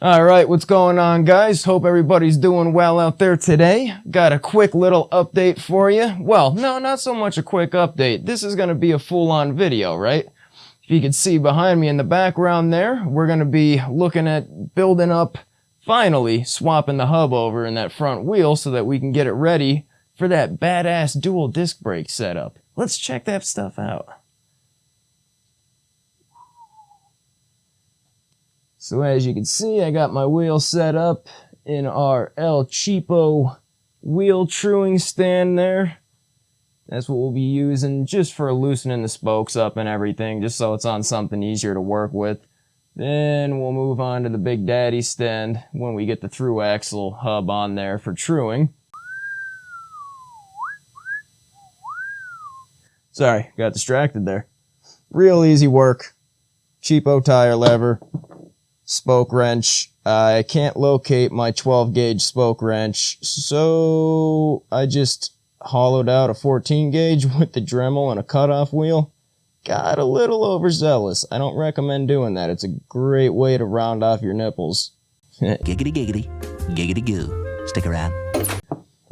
Alright, what's going on, guys? Hope everybody's doing well out there today. Got a quick little update for you. Well, no, not so much a quick update. This is going to be a full-on video, right? If you can see behind me in the background there, we're going to be looking at building up, finally swapping the hub over in that front wheel so that we can get it ready for that badass dual disc brake setup. Let's check that stuff out. So as you can see, I got my wheel set up in our El Cheapo wheel truing stand there. That's what we'll be using just for loosening the spokes up and everything, just so it's on something easier to work with. Then we'll move on to the Big Daddy stand when we get the through axle hub on there for truing. Sorry, got distracted there. Real easy work. Cheapo tire lever. Spoke wrench. I can't locate my 12 gauge spoke wrench, so I just hollowed out a 14 gauge with the Dremel and a cutoff wheel. Got a little overzealous. I don't recommend doing that. It's a great way to round off your nipples. Giggity giggity, giggity goo. Stick around.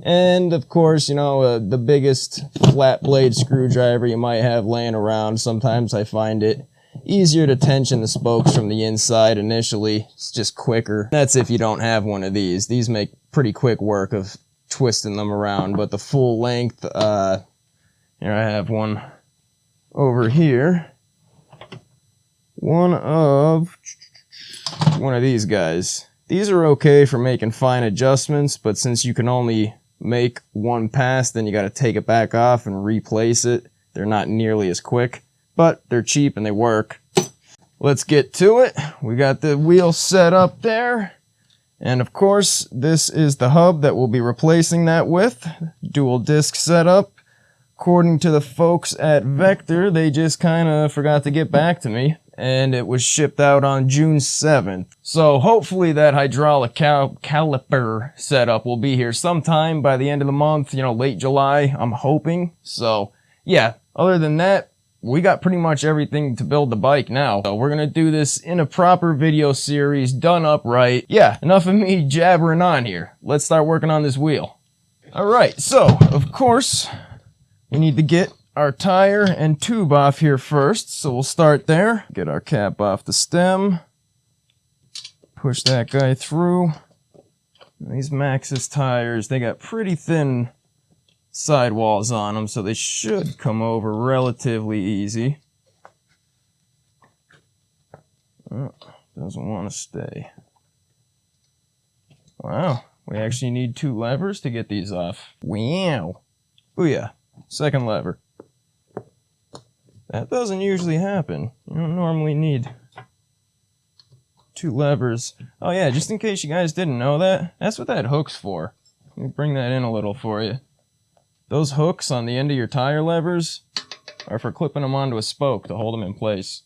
And of course, you know, the biggest flat blade screwdriver you might have laying around. Sometimes I find it easier to tension the spokes from the inside initially. It's just quicker. That's if you don't have one of these. These make pretty quick work of twisting them around, but the full length, here I have one over here. One of these guys. These are okay for making fine adjustments, but since you can only make one pass, then you got to take it back off and replace it. They're not nearly as quick, but they're cheap and they work. Let's get to it. We got the wheel set up there. And of course, this is the hub that we'll be replacing that with. Dual disc setup. According to the folks at Vector, they just kind of forgot to get back to me. And it was shipped out on June 7th. So hopefully that hydraulic caliper setup will be here sometime by the end of the month, you know, late July, I'm hoping. So yeah, other than that, we got pretty much everything to build the bike now. So we're gonna do this in a proper video series, done up right. Yeah, enough of me jabbering on here. Let's start working on this wheel. Alright, so, of course, we need to get our tire and tube off here first. So we'll start there. Get our cap off the stem. Push that guy through. These Maxxis tires, they got pretty thin sidewalls on them, so they should come over relatively easy. Oh, doesn't want to stay. Wow, we actually need 2 levers to get these off. Wow. Booyah. Second lever. That doesn't usually happen. You don't normally need 2 levers. Oh yeah, just in case you guys didn't know that, that's what that hook's for. Let me bring that in a little for you. Those hooks on the end of your tire levers are for clipping them onto a spoke to hold them in place.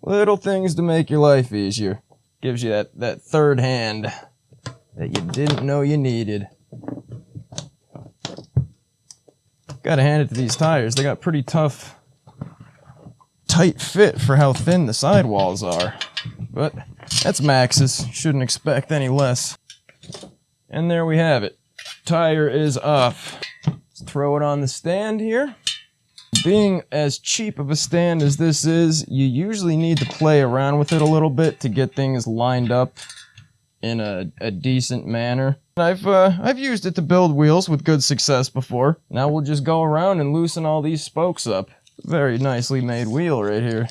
Little things to make your life easier. Gives you that third hand that you didn't know you needed. Gotta hand it to these tires. They got pretty tough, tight fit for how thin the sidewalls are. But that's Maxxis. Shouldn't expect any less. And there we have it. Tire is off. Let's throw it on the stand here. Being as cheap of a stand as this is, you usually need to play around with it a little bit to get things lined up in a decent manner. I've used it to build wheels with good success before. Now we'll just go around and loosen all these spokes up. Very nicely made wheel right here.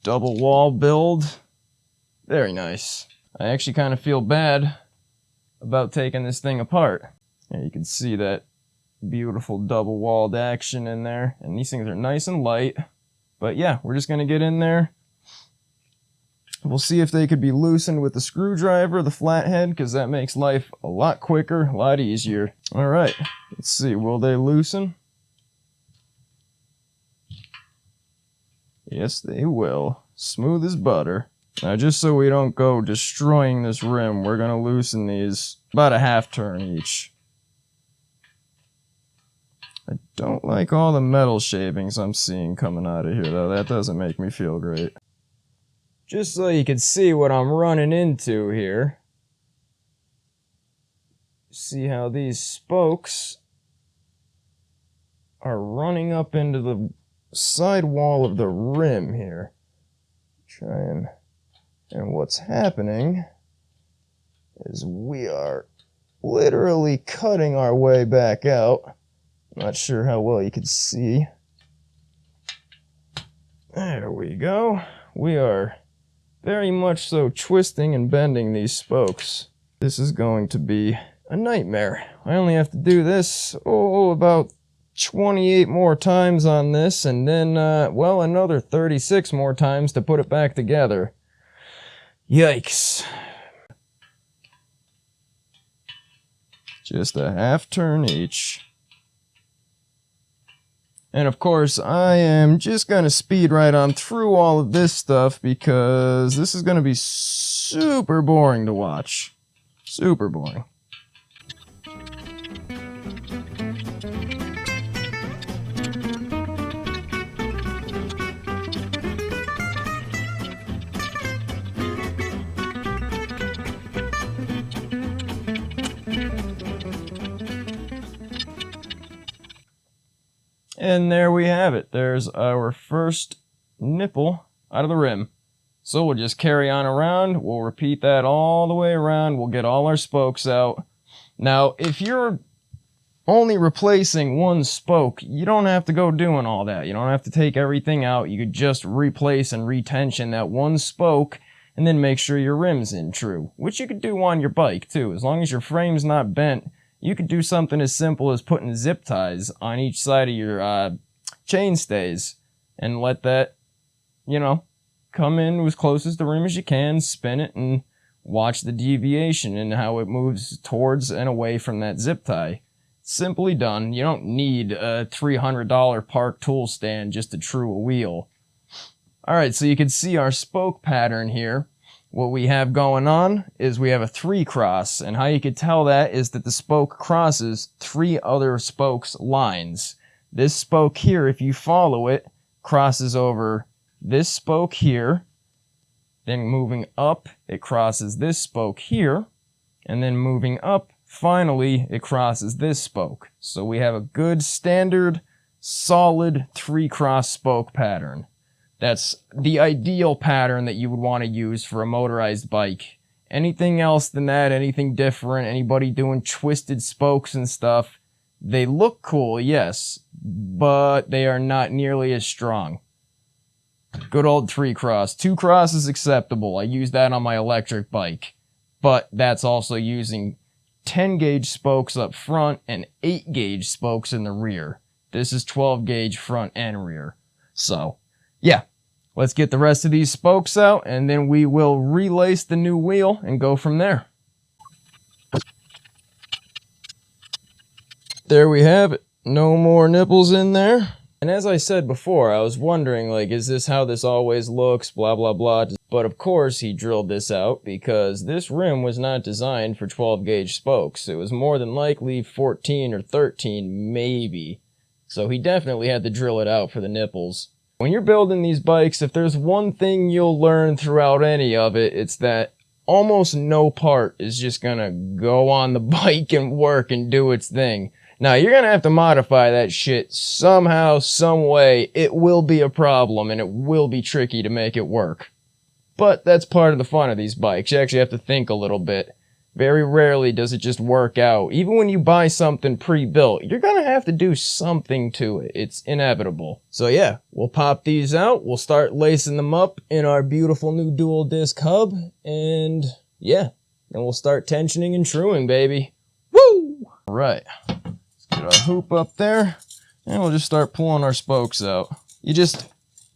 Double wall build. Very nice. I actually kind of feel bad about taking this thing apart. And you can see that beautiful double walled action in there. And these things are nice and light. But yeah, we're just gonna get in there We'll see if they could be loosened with the screwdriver, the flathead, because that makes life a lot quicker, a lot easier. All right, let's see, will they loosen? Yes, they will. Smooth as butter. Now, just so we don't go destroying this rim, we're gonna loosen these about a half turn each. I don't like all the metal shavings I'm seeing coming out of here, though. That doesn't make me feel great. Just so you can see what I'm running into here. See how these spokes are running up into the side wall of the rim here. And what's happening is we are literally cutting our way back out. Not sure how well you can see. There we go. We are very much so twisting and bending these spokes. This is going to be a nightmare. I only have to do this, about 28 more times on this, and then, well, another 36 more times to put it back together. Yikes. Just a half turn each. And of course, I am just going to speed right on through all of this stuff because this is going to be super boring to watch. Super boring. And there we have it. There's our first nipple out of the rim. So we'll just carry on around. We'll repeat that all the way around. We'll get all our spokes out. Now, if you're only replacing one spoke, you don't have to go doing all that. You don't have to take everything out. You could just replace and retension that one spoke and then make sure your rim's in true, which you could do on your bike too. As long as your frame's not bent, you could do something as simple as putting zip ties on each side of your chain stays and let that, you know, come in as close as the rim as you can, spin it, and watch the deviation and how it moves towards and away from that zip tie. Simply done. You don't need a $300 park tool stand just to true a wheel. Alright, so you can see our spoke pattern here. What we have going on is we have a 3-cross, and how you could tell that is that the spoke crosses 3 other spokes' lines. This spoke here, if you follow it, crosses over this spoke here, then moving up, it crosses this spoke here, and then moving up, finally, it crosses this spoke. So we have a good, standard, solid 3-cross spoke pattern. That's the ideal pattern that you would want to use for a motorized bike. Anything else than that, anything different, anybody doing twisted spokes and stuff, they look cool, yes, but they are not nearly as strong. Good old 3-cross. 2-cross is acceptable. I use that on my electric bike. But that's also using 10-gauge spokes up front and 8-gauge spokes in the rear. This is 12-gauge front and rear. So, yeah. Let's get the rest of these spokes out, and then we will relace the new wheel and go from there. There we have it. No more nipples in there. And as I said before, I was wondering, like, is this how this always looks, blah, blah, blah. But of course he drilled this out because this rim was not designed for 12-gauge spokes. It was more than likely 14 or 13, maybe. So he definitely had to drill it out for the nipples. When you're building these bikes, if there's one thing you'll learn throughout any of it, it's that almost no part is just gonna go on the bike and work and do its thing. Now, you're gonna have to modify that shit somehow, some way. It will be a problem, and it will be tricky to make it work. But that's part of the fun of these bikes. You actually have to think a little bit. Very rarely does it just work out. Even when you buy something pre-built, you're gonna have to do something to it. It's inevitable. So yeah, we'll pop these out. We'll start lacing them up in our beautiful new dual disc hub. And yeah, then we'll start tensioning and truing, baby. Woo! All right, let's get our hoop up there. And we'll just start pulling our spokes out. You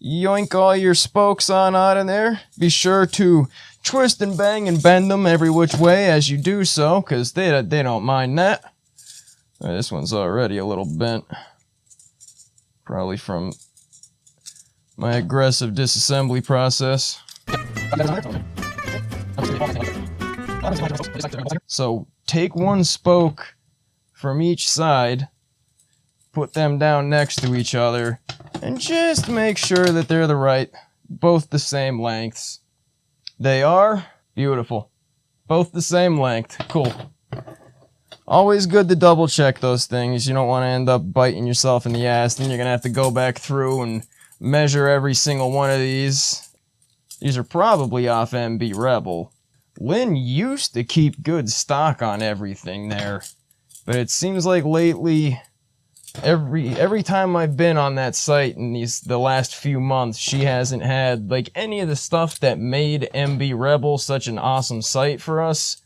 yoink all your spokes on out of there. Be sure to twist and bang and bend them every which way as you do so, because they don't mind that. This one's already a little bent. Probably from my aggressive disassembly process. So take one spoke from each side, put them down next to each other, and just make sure that they're both the same lengths. They are beautiful. Both the same length. Cool. Always good to double check those things. You don't want to end up biting yourself in the ass. Then you're going to have to go back through and measure every single one of these. These are probably off MBRebel. Lynn used to keep good stock on everything there. But it seems like lately, every time I've been on that site in the last few months, she hasn't had like any of the stuff that made MBRebel such an awesome site for us.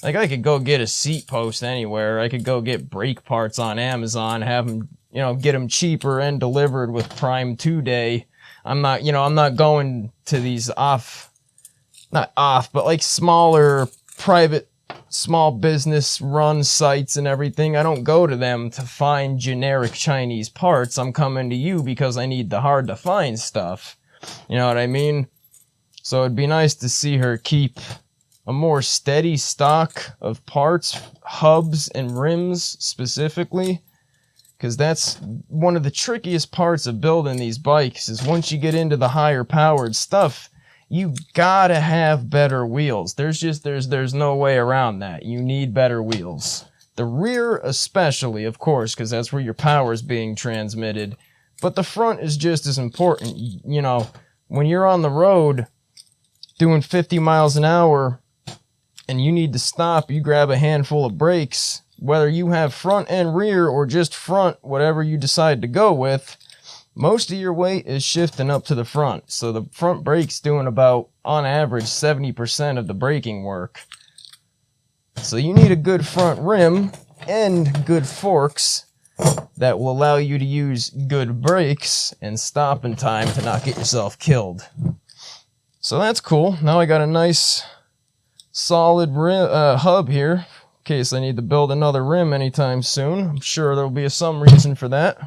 Like, I could go get a seat post anywhere. I could go get brake parts on Amazon, have them, get them cheaper and delivered with Prime 2 Day. I'm not going to these but like smaller, private, small business run sites and everything. I don't go to them to find generic Chinese parts. I'm coming to you because I need the hard to find stuff. You know what I mean? So it'd be nice to see her keep a more steady stock of parts, hubs, and rims specifically, because that's one of the trickiest parts of building these bikes, is once you get into the higher powered stuff, you gotta have better wheels. There's no way around that. You need better wheels. The rear especially, of course, because that's where your power is being transmitted, but the front is just as important. When you're on the road doing 50 miles an hour, and you need to stop, you grab a handful of brakes, whether you have front and rear or just front, whatever you decide to go with, most of your weight is shifting up to the front. So the front brake's doing about, on average, 70% of the braking work. So you need a good front rim and good forks that will allow you to use good brakes and stop in time to not get yourself killed. So that's cool. Now I got a nice solid hub here in case I need to build another rim anytime soon. I'm sure there'll be some reason for that.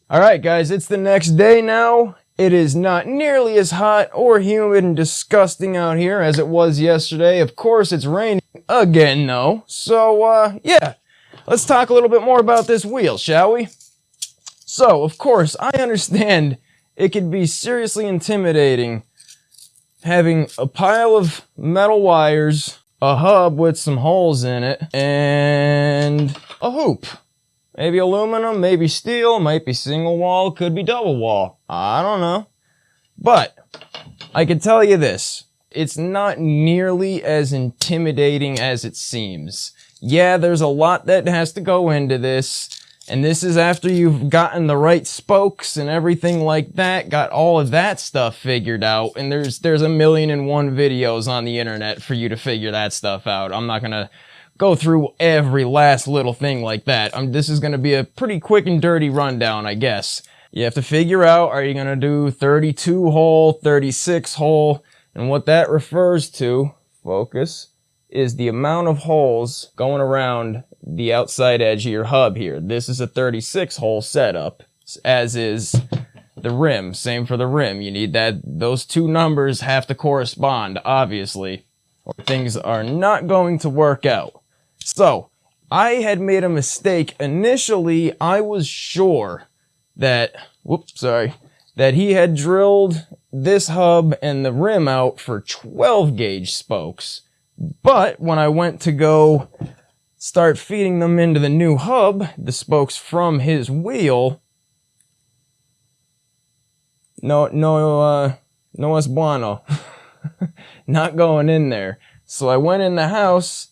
Alright guys, it's the next day now. It is not nearly as hot or humid and disgusting out here as it was yesterday. Of course, it's raining again though. So yeah, let's talk a little bit more about this wheel, shall we? So, of course, I understand it could be seriously intimidating having a pile of metal wires, a hub with some holes in it, and a hoop. Maybe aluminum, maybe steel, might be single wall, could be double wall. I don't know. But I can tell you this, it's not nearly as intimidating as it seems. Yeah, there's a lot that has to go into this, and this is after you've gotten the right spokes and everything like that, got all of that stuff figured out, and there's 1,000,001 videos on the internet for you to figure that stuff out. I'm not gonna go through every last little thing like that. This is gonna be a pretty quick and dirty rundown, I guess. You have to figure out, are you gonna do 32 hole, 36 hole, and what that refers to, focus, is the amount of holes going around the outside edge of your hub here. This is a 36 hole setup, as is the rim. Same for the rim. You need that. Those two numbers have to correspond, obviously, or things are not going to work out. So, I had made a mistake. Initially, I was sure that, that he had drilled this hub and the rim out for 12 gauge spokes. But when I went to go start feeding them into the new hub, the spokes from his wheel, no es bueno. Not going in there. So I went in the house,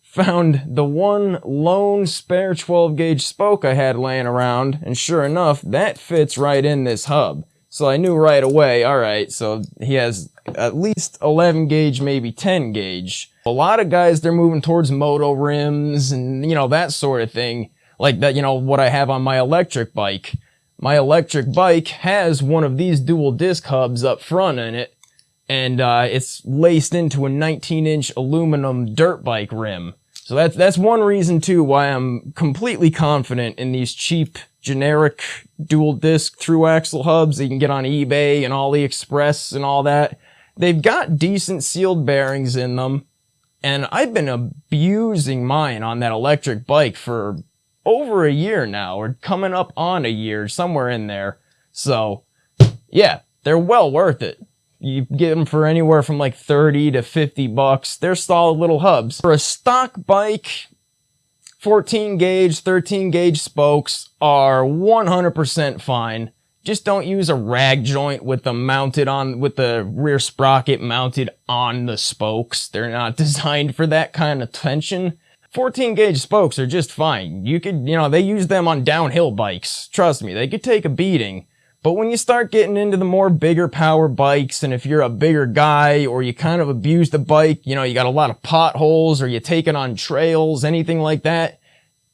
found the one lone spare 12 gauge spoke I had laying around, and sure enough, that fits right in this hub. So I knew right away, alright, so he has at least 11 gauge, maybe 10 gauge. A lot of guys, they're moving towards moto rims and, that sort of thing. Like that, what I have on my electric bike. my electric bike has one of these dual disc hubs up front in it, and it's laced into a 19-inch aluminum dirt bike rim. So that's one reason too why I'm completely confident in these cheap generic dual disc through axle hubs that you can get on eBay and AliExpress and all that. They've got decent sealed bearings in them, and I've been abusing mine on that electric bike for over a year now, or coming up on a year, somewhere in there. So yeah, they're well worth it. You get them for anywhere from like 30 to 50 bucks. They're solid little hubs. For a stock bike, 14 gauge, 13 gauge spokes are 100% fine. Just don't use a rag joint with them mounted on, with the rear sprocket mounted on the spokes. They're not designed for that kind of tension. 14 gauge spokes are just fine. You could, they use them on downhill bikes. Trust me, they could take a beating. But when you start getting into the more bigger power bikes, and if you're a bigger guy, or you kind of abuse the bike, you got a lot of potholes, or you take it on trails, anything like that,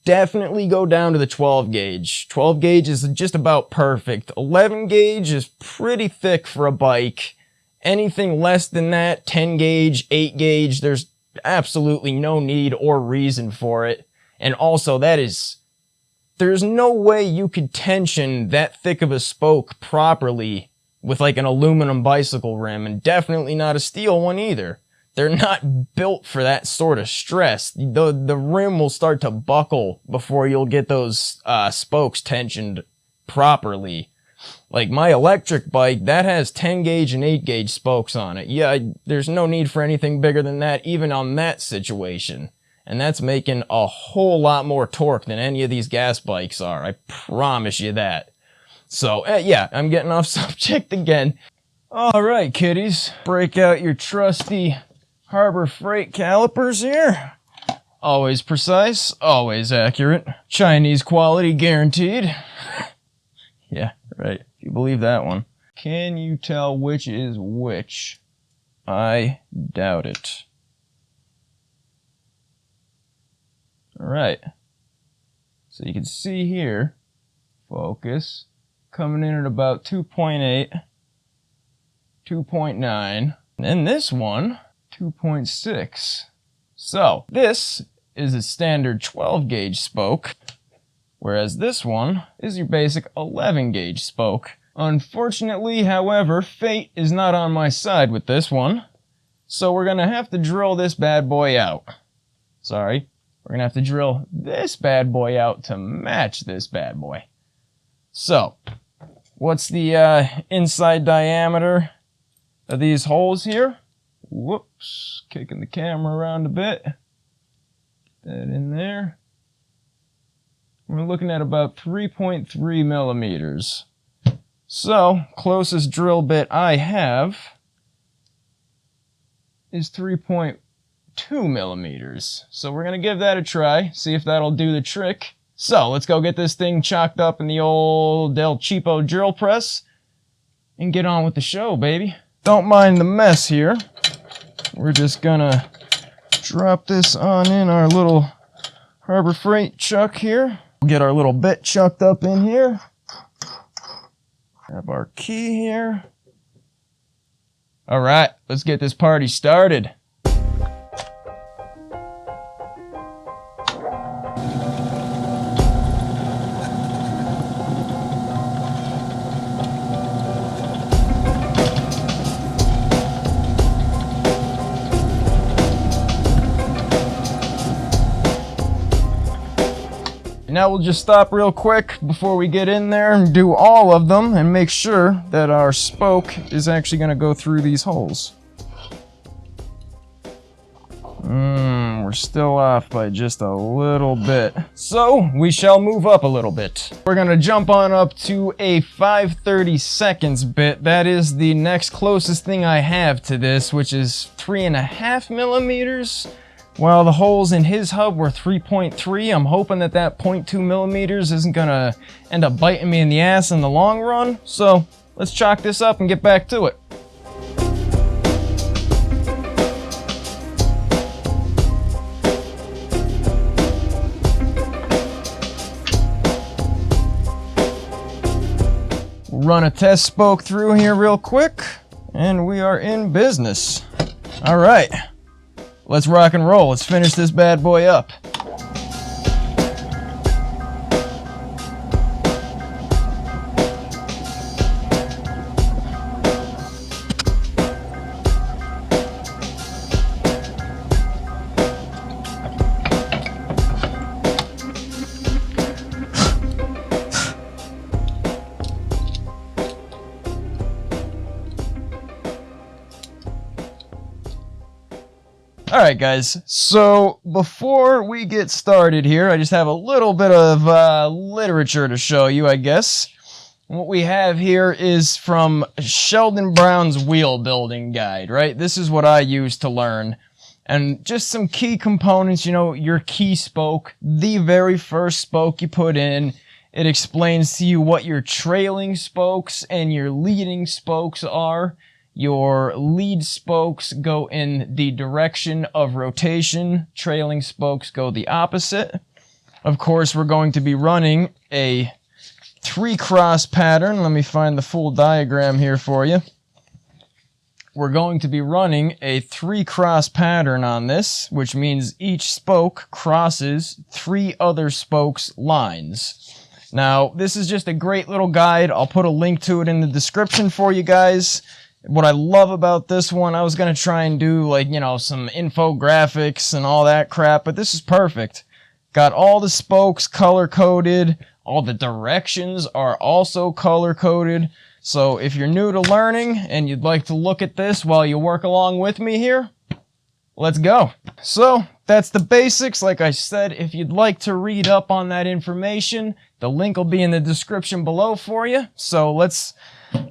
definitely go down to the 12 gauge. 12 gauge is just about perfect. 11 gauge is pretty thick for a bike. Anything less than that, 10 gauge, 8 gauge, there's absolutely no need or reason for it. And also, there's no way you could tension that thick of a spoke properly with like an aluminum bicycle rim, and definitely not a steel one either. They're not built for that sort of stress. The rim will start to buckle before you'll get those spokes tensioned properly. Like my electric bike, that has 10 gauge and 8 gauge spokes on it. Yeah, there's no need for anything bigger than that, even on that situation. And that's making a whole lot more torque than any of these gas bikes are. I promise you that. So, yeah, I'm getting off subject again. All right, kiddies. Break out your trusty Harbor Freight calipers here. Always precise, always accurate. Chinese quality guaranteed. Yeah, right. If you believe that one. Can you tell which is which? I doubt it. Alright, so you can see here, focus, coming in at about 2.8, 2.9, and this one, 2.6. So, this is a standard 12 gauge spoke, whereas this one is your basic 11 gauge spoke. Unfortunately, however, fate is not on my side with this one, so we're gonna have to drill this bad boy out. Sorry. We're going to have to drill this bad boy out to match this bad boy. So, what's the inside diameter of these holes here? Whoops, kicking the camera around a bit. Get that in there. We're looking at about 3.3 millimeters. So, closest drill bit I have is 3.2 millimeters. So we're gonna give that a try, see if that'll do the trick. So let's go get this thing chalked up in the old Del Cheapo drill press and get on with the show, baby. Don't mind the mess here. We're just gonna drop this on in our little Harbor Freight chuck here. We'll get our little bit chucked up in here. Grab our key here. All right, let's get this party started. Now we'll just stop real quick before we get in there and do all of them and make sure that our spoke is actually going to go through these holes. We're still off by just a little bit. So we shall move up a little bit. We're going to jump on up to a 5/32 bit. That is the next closest thing I have to this, which is 3.5 millimeters. While the holes in his hub were 3.3, I'm hoping that 0.2 millimeters isn't gonna end up biting me in the ass in the long run. So let's chalk this up and get back to it. run a test spoke through here real quick, and we are in business. All right, let's rock and roll. Let's finish this bad boy up. Alright guys, so before we get started here, I just have a little bit of literature to show you, I guess. What we have here is from Sheldon Brown's Wheel Building Guide, right? This is what I use to learn. And just some key components, you know, your key spoke, the very first spoke you put in. It explains to you what your trailing spokes and your leading spokes are. Your lead spokes go in the direction of rotation. Trailing spokes go the opposite. Of course, we're going to be running a 3-cross pattern. Let me find the full diagram here for you. We're going to be running a 3-cross pattern on this, which means each spoke crosses 3 other spokes' lines. Now, this is just a great little guide. I'll put a link to it in the description for you guys. What I love about this one, I was going to try and do, like, you know, some infographics and all that crap, but this is perfect. Got all the spokes color-coded. All the directions are also color-coded. So if you're new to learning and you'd like to look at this while you work along with me here, let's go. So that's the basics. Like I said, if you'd like to read up on that information, the link will be in the description below for you. So let's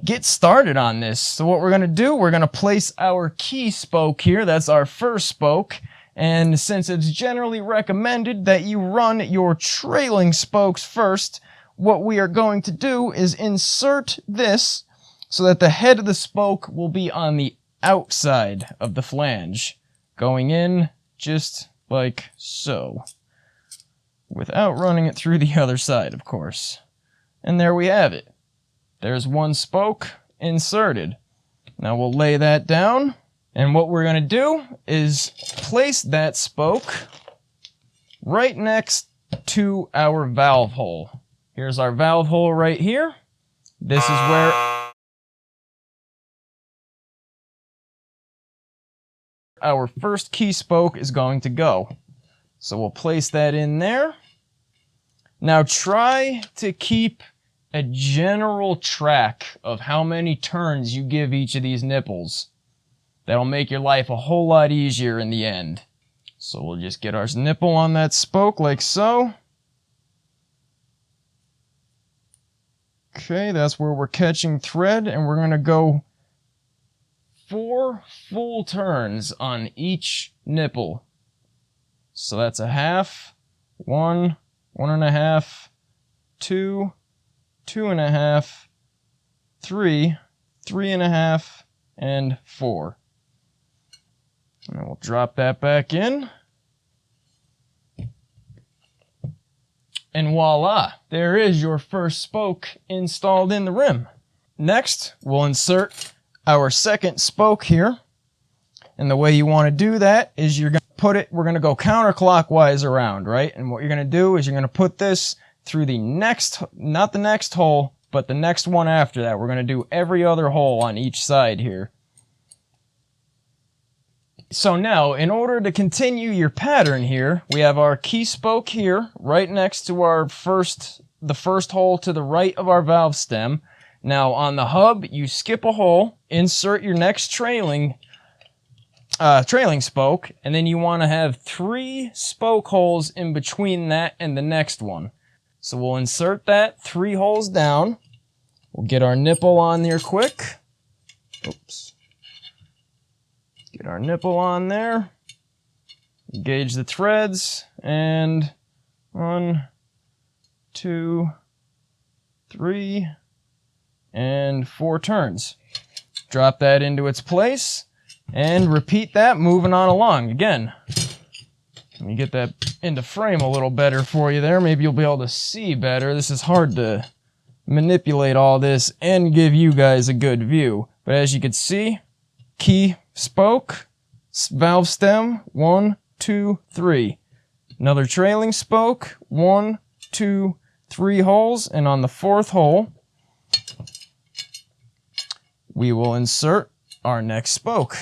get started on this. So what we're going to do, we're going to place our key spoke here. That's our first spoke. And since it's generally recommended that you run your trailing spokes first, what we are going to do is insert this so that the head of the spoke will be on the outside of the flange, going in just like so, without running it through the other side, of course. And there we have it. There's one spoke inserted. Now we'll lay that down, and what we're going to do is place that spoke right next to our valve hole. Here's our valve hole right here. This is where our first key spoke is going to go. So we'll place that in there. Now try to keep a general track of how many turns you give each of these nipples. That'll make your life a whole lot easier in the end. So we'll just get our nipple on that spoke like so. Okay, that's where we're catching thread, and we're going to go 4 full turns on each nipple. So that's a half, 1, 1.5, 2, 2.5, 3, 3.5, and 4. And then we'll drop that back in. And voila, there is your first spoke installed in the rim. Next, we'll insert our second spoke here. And the way you want to do that is you're going to put it, we're going to go counterclockwise around, right? And what you're going to do is you're going to put this through the next, not the next hole, but the next one after that. We're going to do every other hole on each side here. So now, in order to continue your pattern here, we have our key spoke here, right next to our the first hole to the right of our valve stem. Now, on the hub, you skip a hole, insert your next trailing spoke, and then you want to have 3 spoke holes in between that and the next one. So we'll insert that 3 holes down. We'll get our nipple on there quick. Oops. Get our nipple on there. Gauge the threads, and 1, 2, 3, and 4 turns. Drop that into its place, and repeat that moving on along. Again, let me get that into frame a little better for you there. Maybe you'll be able to see better. This is hard to manipulate all this and give you guys a good view. But as you can see, key spoke, valve stem, 1, 2, 3. Another trailing spoke, 1, 2, 3 holes, and on the 4th hole, we will insert our next spoke.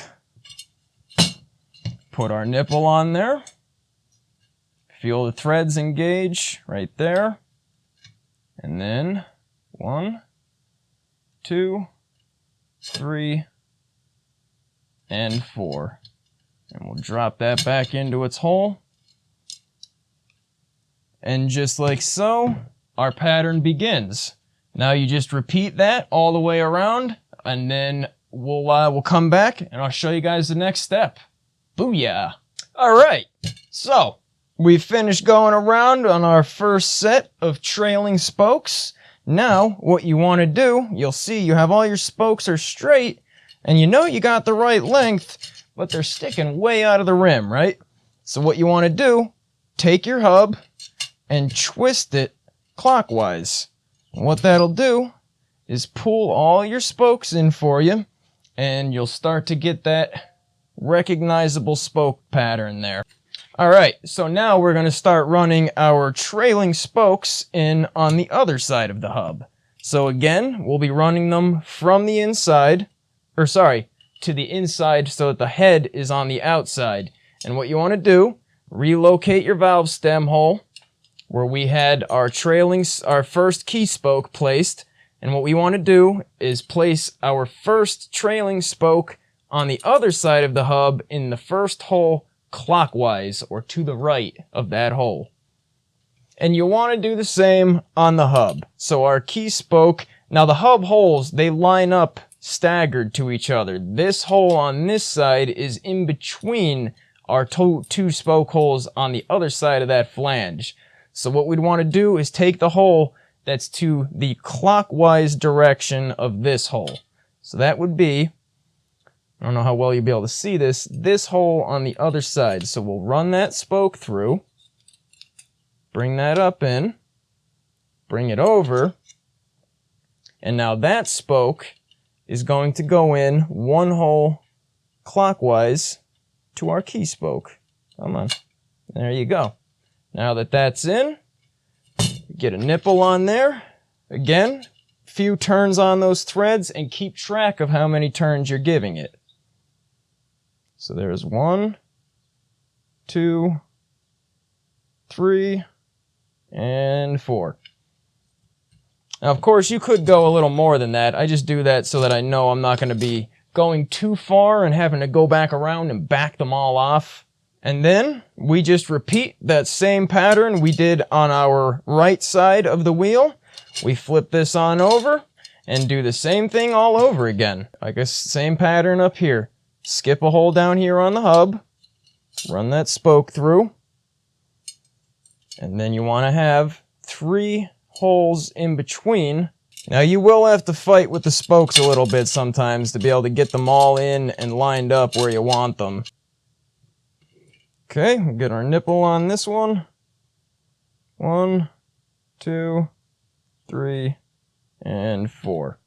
Put our nipple on there. Feel the threads engage right there. And then 1, 2, 3, and 4. And we'll drop that back into its hole. And just like so, our pattern begins. Now you just repeat that all the way around, and then we'll come back and I'll show you guys the next step. Booyah! Alright, so we finished going around on our first set of trailing spokes. Now, what you want to do, you'll see you have all your spokes are straight, and you know you got the right length, but they're sticking way out of the rim, right? So what you want to do, take your hub and twist it clockwise. And what that'll do is pull all your spokes in for you, and you'll start to get that recognizable spoke pattern there. Alright, so now we're going to start running our trailing spokes in on the other side of the hub. So again, we'll be running them from the inside, to the inside so that the head is on the outside. And what you want to do, relocate your valve stem hole where we had our first key spoke placed. And what we want to do is place our first trailing spoke on the other side of the hub in the first hole clockwise, or to the right of that hole. And you want to do the same on the hub. So our key spoke, now the hub holes, they line up staggered to each other. This hole on this side is in between our two spoke holes on the other side of that flange. So what we'd want to do is take the hole that's to the clockwise direction of this hole. So that would be, I don't know how well you'll be able to see this hole on the other side. So we'll run that spoke through, bring that up in, bring it over, and now that spoke is going to go in one hole clockwise to our key spoke. Come on. There you go. Now that that's in, get a nipple on there. Again, few turns on those threads and keep track of how many turns you're giving it. So there's 1, 2, 3, and 4. Now, of course, you could go a little more than that. I just do that so that I know I'm not going to be going too far and having to go back around and back them all off. And then we just repeat that same pattern we did on our right side of the wheel. We flip this on over and do the same thing all over again. I guess same pattern up here. Skip a hole down here on the hub, run that spoke through, and then you want to have 3 holes in between. Now you will have to fight with the spokes a little bit sometimes to be able to get them all in and lined up where you want them. Okay, we'll get our nipple on this one. 1, 2, 3, and 4.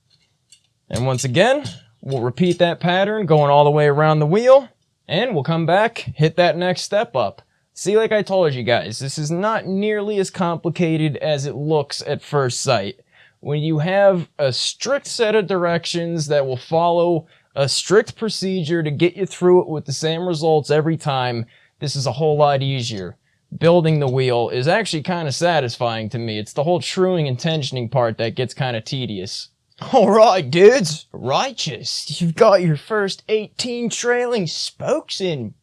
And once again, we'll repeat that pattern going all the way around the wheel, and we'll come back, hit that next step up. See, like I told you guys, this is not nearly as complicated as it looks at first sight. When you have a strict set of directions that will follow a strict procedure to get you through it with the same results every time, this is a whole lot easier. Building the wheel is actually kind of satisfying to me. It's the whole truing and tensioning part that gets kind of tedious. Alright, dudes. Righteous. You've got your first 18 trailing spokes in,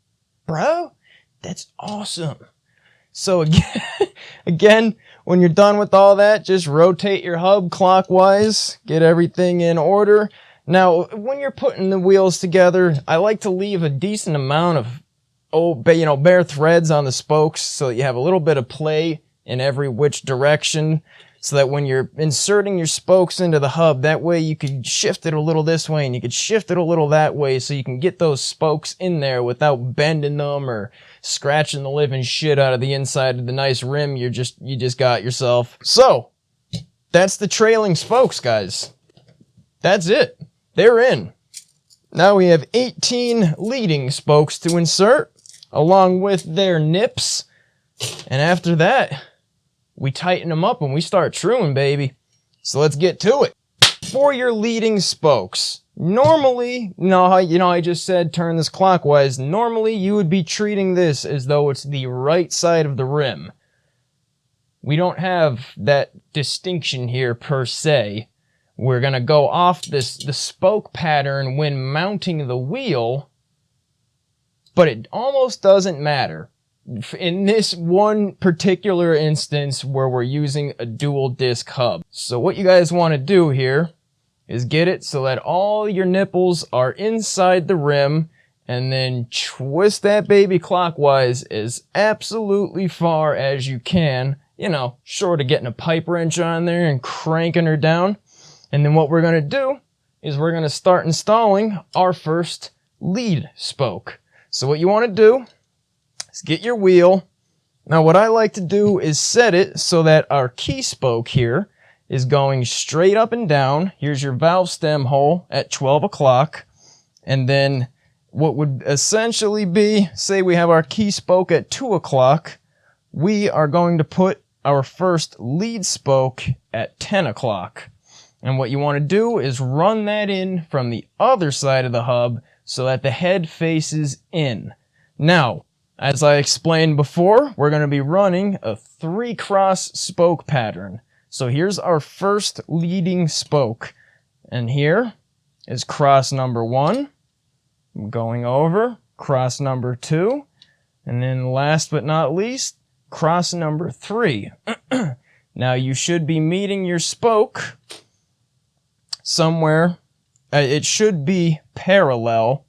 bro. That's awesome. So again, when you're done with all that, just rotate your hub clockwise, get everything in order. Now, when you're putting the wheels together, I like to leave a decent amount of bare threads on the spokes so that you have a little bit of play in every which direction. So that when you're inserting your spokes into the hub, that way you could shift it a little this way and you could shift it a little that way so you can get those spokes in there without bending them or scratching the living shit out of the inside of the nice rim you just got yourself. So, that's the trailing spokes, guys. That's it. They're in. Now we have 18 leading spokes to insert, along with their nips. And after that, we tighten them up and we start truing, baby. So let's get to it. For your leading spokes, normally, I just said turn this clockwise. Normally, you would be treating this as though it's the right side of the rim. We don't have that distinction here per se. We're going to go off the spoke pattern when mounting the wheel, but it almost doesn't matter. In this one particular instance where we're using a dual disc hub. So what you guys want to do here is get it so that all your nipples are inside the rim, and then twist that baby clockwise as absolutely far as you can, short of getting a pipe wrench on there and cranking her down. And then what we're going to do is we're going to start installing our first lead spoke. So what you want to do is get your wheel. Now what I like to do is set it so that our key spoke here is going straight up and down. Here's your valve stem hole at 12 o'clock. And then what would essentially be, say we have our key spoke at 2 o'clock, we are going to put our first lead spoke at 10 o'clock. And what you want to do is run that in from the other side of the hub so that the head faces in. Now, as I explained before, we're going to be running a 3-cross spoke pattern. So here's our first leading spoke. And here is cross number 1. Going over, cross number 2. And then last but not least, cross number 3. Now you should be meeting your spoke somewhere. It should be parallel,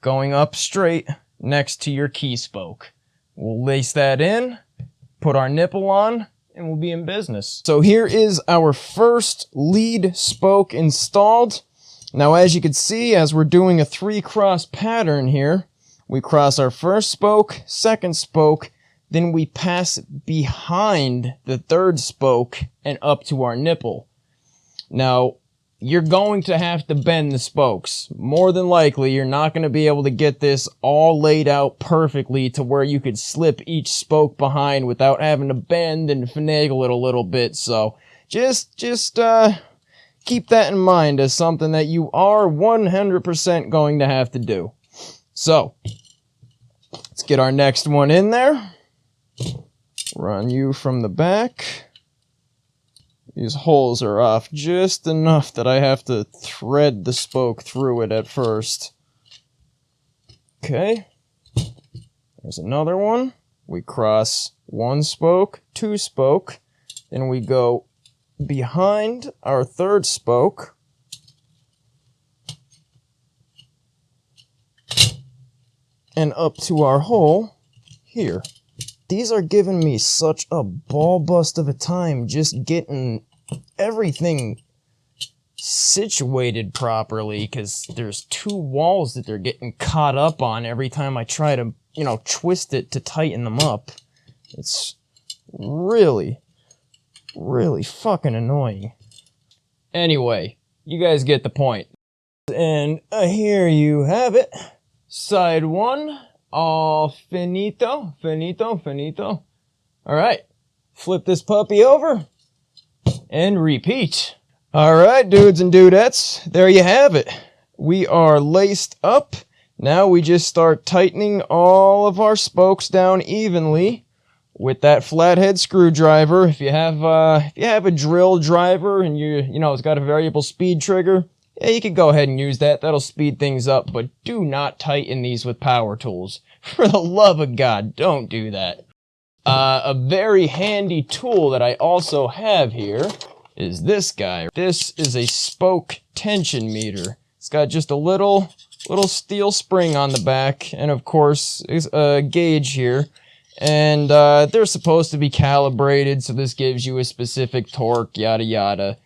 going up straight next to your key spoke. We'll lace that in, put our nipple on, and we'll be in business. So here is our first lead spoke installed. Now as you can see, as we're doing a 3-cross pattern here, we cross our first spoke, second spoke, then we pass behind the third spoke and up to our nipple. Now, you're going to have to bend the spokes. More than likely, you're not going to be able to get this all laid out perfectly to where you could slip each spoke behind without having to bend and finagle it a little bit. So just keep that in mind as something that you are 100% going to have to do. So let's get our next one in there. Run you from the back. These holes are off just enough that I have to thread the spoke through it at first. Okay. There's another one. We cross 1 spoke, 2 spoke, then we go behind our third spoke. And up to our hole here. These are giving me such a ball bust of a time just getting everything situated properly, because there's 2 walls that they're getting caught up on every time I try to, twist it to tighten them up. It's really, really fucking annoying. Anyway, you guys get the point. And here you have it. Side 1. All finito. Alright, flip this puppy over and repeat. Alright, dudes and dudettes, there you have it. We are laced up. Now we just start tightening all of our spokes down evenly with that flathead screwdriver. If you have a drill driver and it's got a variable speed trigger, yeah, you could go ahead and use that. That'll speed things up, but do not tighten these with power tools. For the love of God, don't do that. A very handy tool that I also have here is this guy. This is a spoke tension meter. It's got just a little steel spring on the back, and of course, a gauge here. And they're supposed to be calibrated, so this gives you a specific torque, yada yada.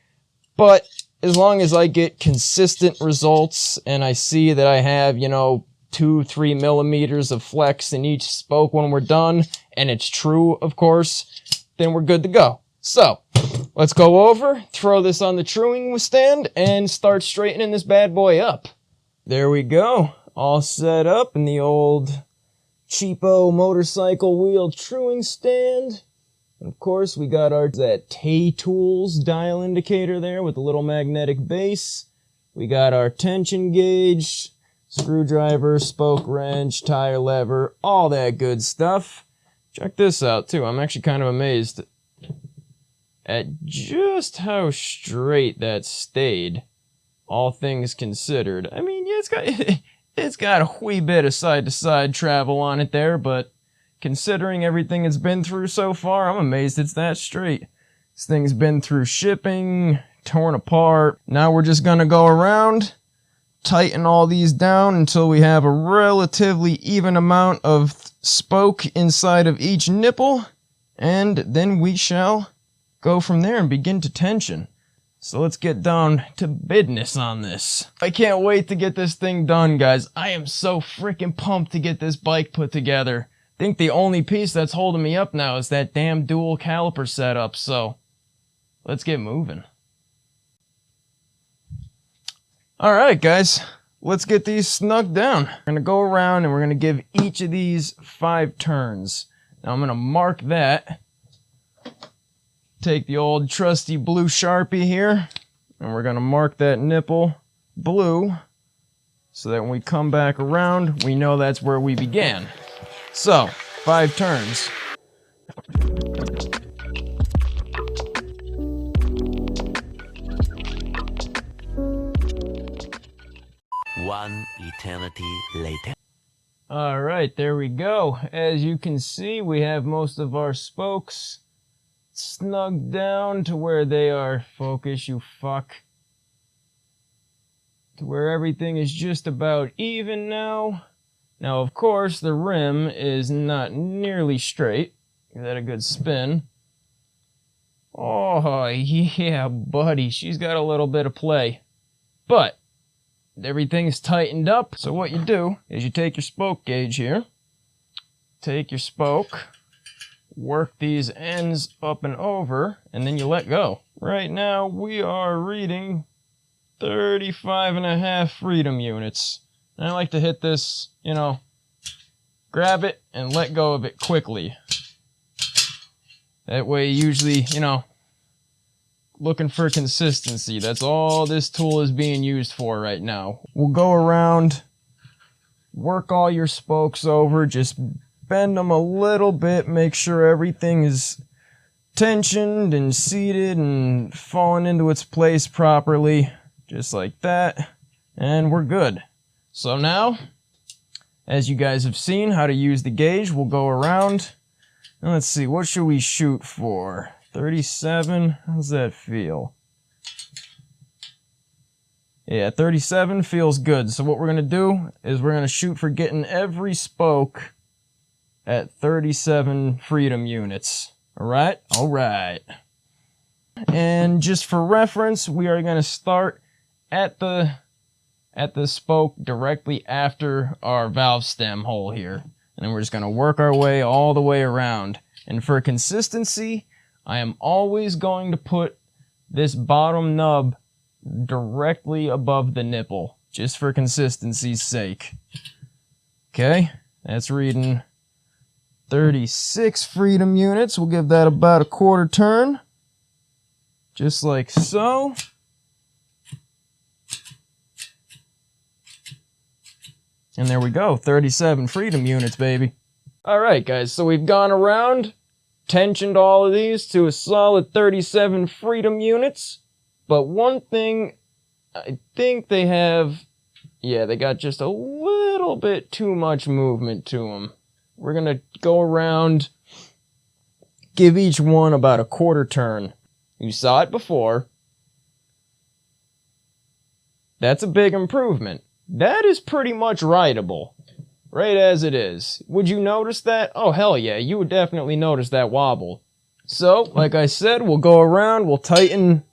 But as long as I get consistent results and I see that I have, 2-3 millimeters of flex in each spoke when we're done, and it's true, of course, then we're good to go. So, let's go over, throw this on the truing stand, and start straightening this bad boy up. There we go. All set up in the old cheapo motorcycle wheel truing stand. And of course, we got that Tay-Tools dial indicator there with the little magnetic base. We got our tension gauge, screwdriver, spoke wrench, tire lever, all that good stuff. Check this out too. I'm actually kind of amazed at just how straight that stayed, all things considered. I mean, yeah, it's got a wee bit of side-to-side travel on it there, but considering everything it's been through so far, I'm amazed it's that straight. This thing's been through shipping, torn apart. Now we're just gonna go around, tighten all these down until we have a relatively even amount of spoke inside of each nipple, and then we shall go from there and begin to tension. So let's get down to business on this. I can't wait to get this thing done, guys. I am so freaking pumped to get this bike put together. I think the only piece that's holding me up now is that damn dual caliper setup, so let's get moving. Alright guys, let's get these snugged down. We're going to go around and we're going to give each of these 5 turns. Now I'm going to mark that. Take the old trusty blue Sharpie here, and we're going to mark that nipple blue so that when we come back around, we know that's where we began. So, 5 turns. One eternity later. Alright, there we go. As you can see, we have most of our spokes snugged down to where they are, focus you fuck, to where everything is just about even now. Now of course the rim is not nearly straight. Give that a good spin. Oh yeah buddy, she's got a little bit of play, but everything's tightened up. So what you do is you take your spoke gauge here, take your spoke, work these ends up and over, and then you let go. Right now we are reading 35.5 freedom units. And I like to hit this, you know, grab it and let go of it quickly. That way usually, you know, looking for consistency. That's all this tool is being used for right now. We'll go around, work all your spokes over, just bend them a little bit, make sure everything is tensioned and seated and falling into its place properly, just like that, and we're good. So now, as you guys have seen how to use the gauge, we'll go around, and let's see, what should we shoot for? 37, how's that feel? Yeah, 37 feels good. So what we're going to do is we're going to shoot for getting every spoke at 37 freedom units. Alright? Alright. And just for reference, we are going to start at the spoke directly after our valve stem hole here. And then we're just going to work our way all the way around. And for consistency, I am always going to put this bottom nub directly above the nipple, just for consistency's sake. Okay, that's reading 36 freedom units. We'll give that about a quarter turn, just like so. And there we go, 37 freedom units, baby. Alright guys, so we've gone around, tensioned all of these to a solid 37 freedom units. But one thing, I think they have, yeah, they got just a little bit too much movement to them. We're going to go around, give each one about a quarter turn. You saw it before. That's a big improvement. That is pretty much rideable, right as it is. Would you notice that? Oh, hell yeah, you would definitely notice that wobble. So, like I said, we'll go around, we'll tighten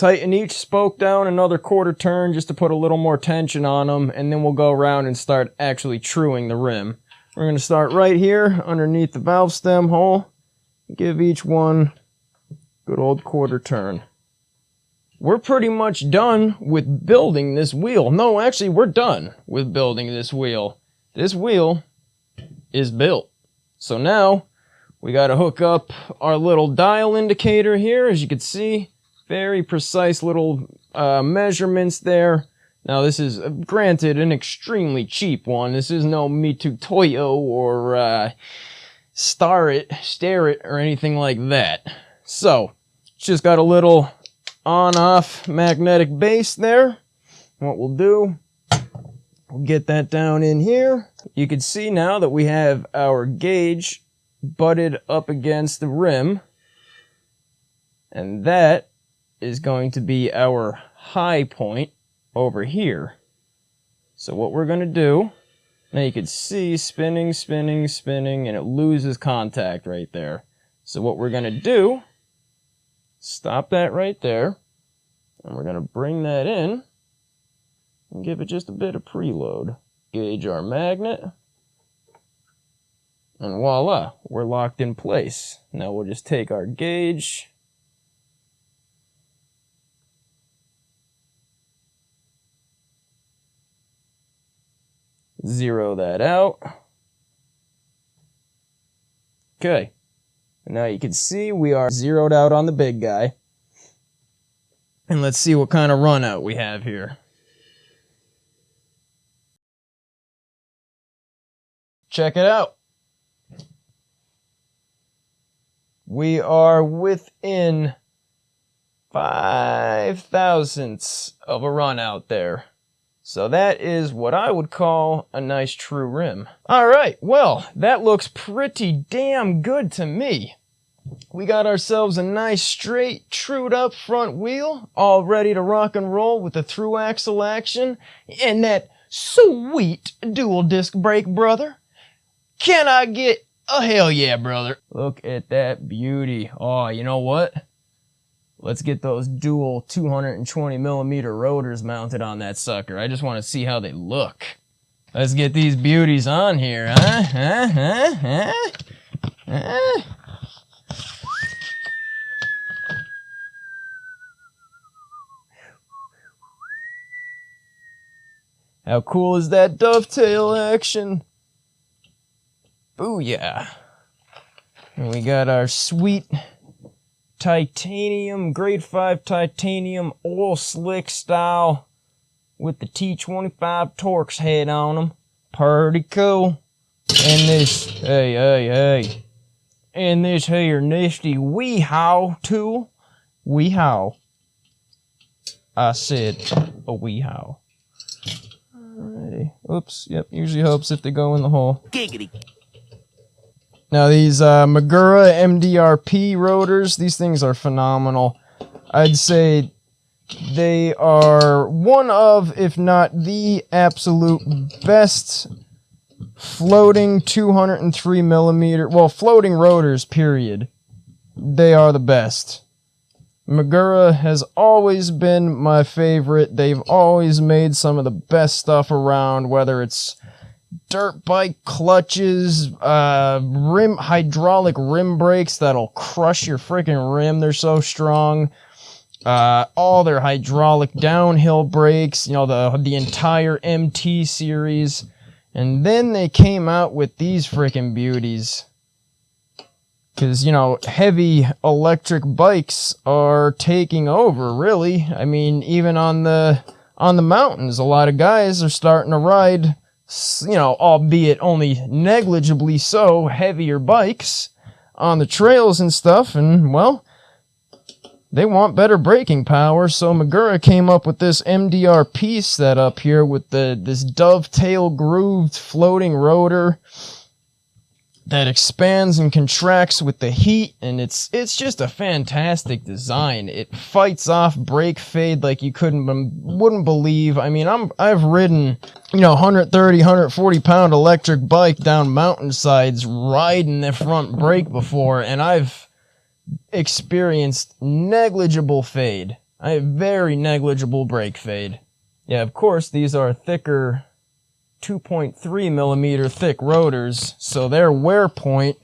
each spoke down another quarter turn just to put a little more tension on them, and then we'll go around and start actually truing the rim. We're going to start right here underneath the valve stem hole. Give each one Good old quarter turn. We're pretty much done with building this wheel. No, actually, we're done with building this wheel. This wheel is built. So now we got to hook up our little dial indicator here. As you can see, very precise little measurements there. Now this is, granted, an extremely cheap one. This is no Mitu Toyo or Stare It or anything like that. So, it's just got a little on-off magnetic base there. What we'll do, we'll get that down in here. You can see now that we have our gauge butted up against the rim. And that is going to be our high point over here. So what we're going to do, now you can see spinning, spinning, spinning, and it loses contact right there. So what we're going to do, stop that right there, and we're going to bring that in and give it just a bit of preload. Gauge our magnet, and voila, we're locked in place. Now we'll just take our gauge, zero that out. Okay, and now you can see we are zeroed out on the big guy. And let's see what kind of run out we have here. Check it out. We are within 5 thousandths of a run out there. So that is what I would call a nice true rim. Alright, well, that looks pretty damn good to me. We got ourselves a nice straight, trued up front wheel, all ready to rock and roll with the through axle action and that sweet dual disc brake, brother. Can I get a hell yeah, brother? Look at that beauty. Oh, you know what? Let's get those dual 220mm rotors mounted on that sucker. I just want to see how they look. Let's get these beauties on here, huh? How cool is that dovetail action? Booyah. And we got our sweet titanium, grade 5 titanium oil slick style with the T25 Torx head on them. Pretty cool. And this, hey. And this here nifty wee-how tool. Wee-how. I said a wee-how. Alrighty. Oops, yep, usually helps if they go in the hole. Giggity. Now these Magura MDR-P rotors, these things are phenomenal. I'd say they are one of, if not the absolute best floating 203mm, well, floating rotors, period. They are the best. Magura has always been my favorite. They've always made some of the best stuff around, whether it's dirt bike clutches, hydraulic rim brakes that'll crush your freaking rim. They're so strong. All their hydraulic downhill brakes, you know, the entire MT series. And then they came out with these freaking beauties. Because, you know, heavy electric bikes are taking over, really. I mean, even on the mountains, a lot of guys are starting to ride, you know, albeit only negligibly so, heavier bikes on the trails and stuff. And, well, they want better braking power, so Magura came up with this MDR-P setup here with this dovetail grooved floating rotor that expands and contracts with the heat, and it's just a fantastic design. It fights off brake fade like you wouldn't believe. I mean, I've ridden, you know, 130, 140 pound electric bike down mountainsides riding the front brake before, and I've experienced negligible fade. I have very negligible brake fade. Yeah, of course, these are thicker 2.3mm thick rotors, so their wear point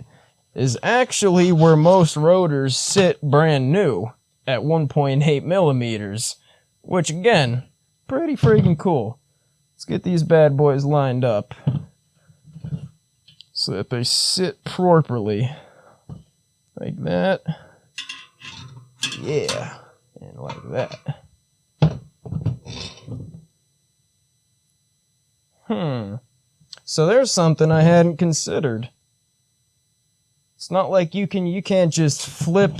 is actually where most rotors sit brand new at 1.8 millimeters, which again, pretty freaking cool. Let's get these bad boys lined up so that they sit properly. Like that. Yeah. And like that. So there's something I hadn't considered. It's not like you can't just flip,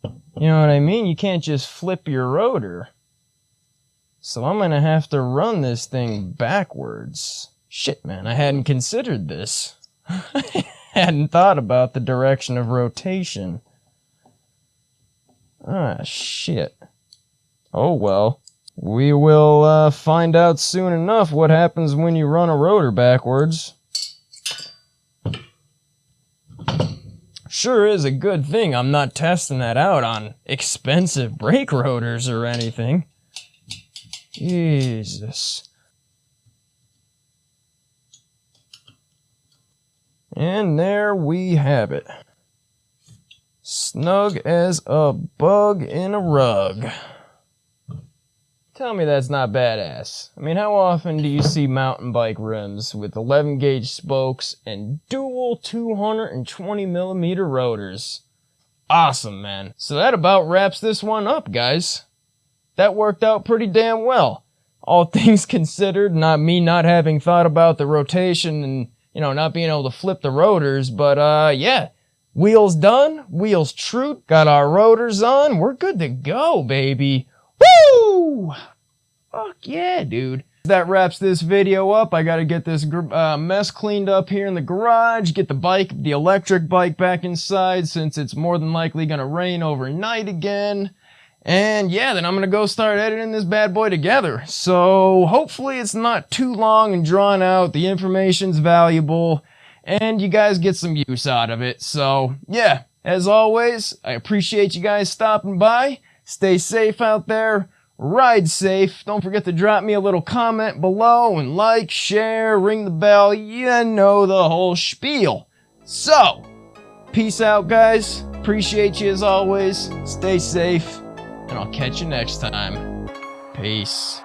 you know what I mean? You can't just flip your rotor. So I'm gonna have to run this thing backwards. Shit, man, I hadn't considered this. I hadn't thought about the direction of rotation. Ah, shit. Oh well. We will find out soon enough what happens when you run a rotor backwards. Sure is a good thing I'm not testing that out on expensive brake rotors or anything. Jesus. And there we have it. Snug as a bug in a rug. Tell me that's not badass. I mean, how often do you see mountain bike rims with 11 gauge spokes and dual 220 millimeter rotors? Awesome, man. So that about wraps this one up, guys. That worked out pretty damn well. All things considered, not having thought about the rotation and, you know, not being able to flip the rotors, but yeah. Wheels done, wheels true, got our rotors on, we're good to go, baby. Woo! Fuck yeah, dude. That wraps this video up. I gotta get this mess cleaned up here in the garage, get the electric bike back inside since it's more than likely gonna rain overnight again. And yeah, then I'm gonna go start editing this bad boy together. So hopefully it's not too long and drawn out, the information's valuable, and you guys get some use out of it. So yeah, as always, I appreciate you guys stopping by. Stay safe out there. Ride safe. Don't forget to drop me a little comment below and like, share, ring the bell. You know the whole spiel. So, peace out, guys. Appreciate you as always. Stay safe, and I'll catch you next time. Peace.